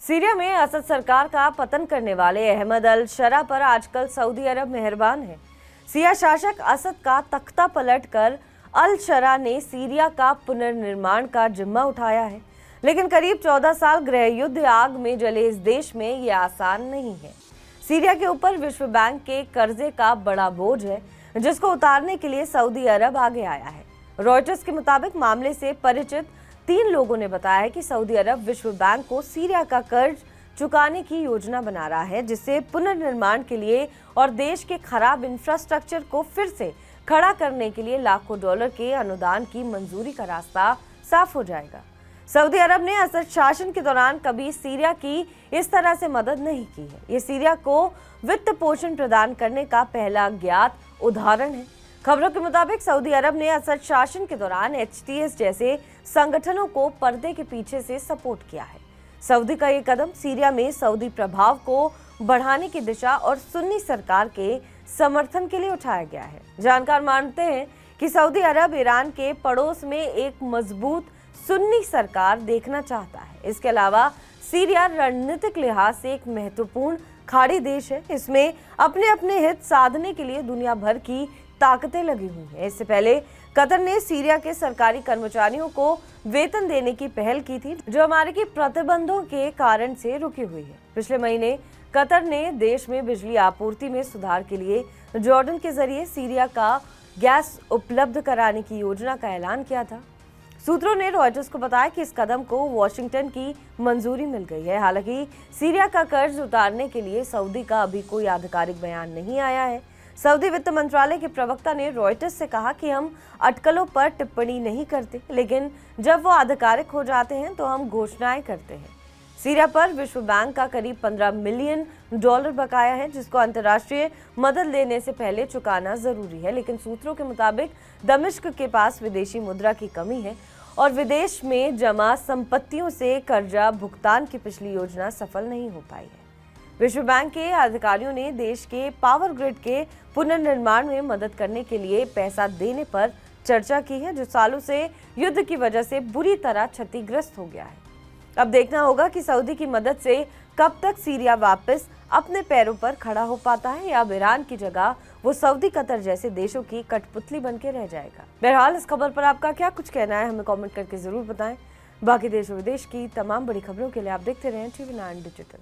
Syria में असद सरकार का पतन करने वाले अहमद अल शरा पर आजकल सऊदी अरब मेहरबान है। सिया शासक असद का तख्ता पलटकर अल शरा ने सीरिया का पुनर्निर्माण का जिम्मा उठाया है, लेकिन करीब 14 साल गृह युद्ध आग में जले इस देश में ये आसान नहीं है। सीरिया के ऊपर विश्व बैंक के कर्जे का बड़ा बोझ है, जिसको उतारने के लिए सऊदी अरब आगे आया है। रॉयटर्स के मुताबिक मामले से परिचित 3 लोगों ने बताया कि सऊदी अरब विश्व बैंक को सीरिया का कर्ज चुकाने की योजना बना रहा है, जिससे पुनर्निर्माण के लिए और देश के खराब इंफ्रास्ट्रक्चर को फिर से खड़ा करने के लिए लाखों डॉलर के अनुदान की मंजूरी का रास्ता साफ हो जाएगा। सऊदी अरब ने असद शासन के दौरान कभी सीरिया की इस तरह से मदद नहीं की है। ये सीरिया को वित्त पोषण प्रदान करने का पहला ज्ञात उदाहरण है। खबरों के मुताबिक सऊदी अरब ने असद शासन के दौरान HTS जैसे संगठनों को पर्दे के पीछे से सपोर्ट किया है। सऊदी का ये कदम सीरिया में सऊदी प्रभाव को बढ़ाने की दिशा और सुन्नी सरकार के समर्थन के लिए उठाया गया है। जानकार मानते हैं कि सऊदी अरब ईरान के पड़ोस में एक मजबूत सुन्नी सरकार देखना चाहता है। इसके अलावा सीरिया रणनीतिक लिहाज से एक महत्वपूर्ण खाड़ी देश है। इसमें अपने अपने हित साधने के लिए दुनिया भर की ताकतें लगी हुई हैं। इससे पहले कतर ने सीरिया के सरकारी कर्मचारियों को वेतन देने की पहल की थी, जो अमेरिकी प्रतिबंधों के कारण से रुकी हुई है। पिछले महीने कतर ने देश में बिजली आपूर्ति में सुधार के लिए जॉर्डन के जरिए सीरिया का गैस उपलब्ध कराने की योजना का ऐलान किया था। सूत्रों ने रॉयटर्स को बताया कि इस कदम को वॉशिंगटन की मंजूरी मिल गई है। हालांकि सीरिया का कर्ज उतारने के लिए सऊदी का अभी कोई आधिकारिक बयान नहीं आया है। सऊदी वित्त मंत्रालय के प्रवक्ता ने रॉयटर्स से कहा कि हम अटकलों पर टिप्पणी नहीं करते, लेकिन जब वो आधिकारिक हो जाते हैं तो हम घोषणाएं करते हैं। सीरिया पर विश्व बैंक का करीब $15 मिलियन बकाया है, जिसको अंतर्राष्ट्रीय मदद लेने से पहले चुकाना जरूरी है। लेकिन सूत्रों के मुताबिक दमिश्क के पास विदेशी मुद्रा की कमी है और विदेश में जमा संपत्तियों से कर्जा भुगतान की पिछली योजना सफल नहीं हो पाई है। विश्व बैंक के अधिकारियों ने देश के पावर ग्रिड के पुनर्निर्माण में मदद करने के लिए पैसा देने पर चर्चा की है, जो सालों से युद्ध की वजह से बुरी तरह क्षतिग्रस्त हो गया है। अब देखना होगा कि सऊदी की मदद से कब तक सीरिया वापस अपने पैरों पर खड़ा हो पाता है, या अब ईरान की जगह वो सऊदी, कतर जैसे देशों की कठपुतली बन के रह जाएगा। बहरहाल इस खबर पर आपका क्या कुछ कहना है, हमें कमेंट करके जरूर बताएं। बाकी देश और विदेश की तमाम बड़ी खबरों के लिए आप देखते रहें TV9 डिजिटल।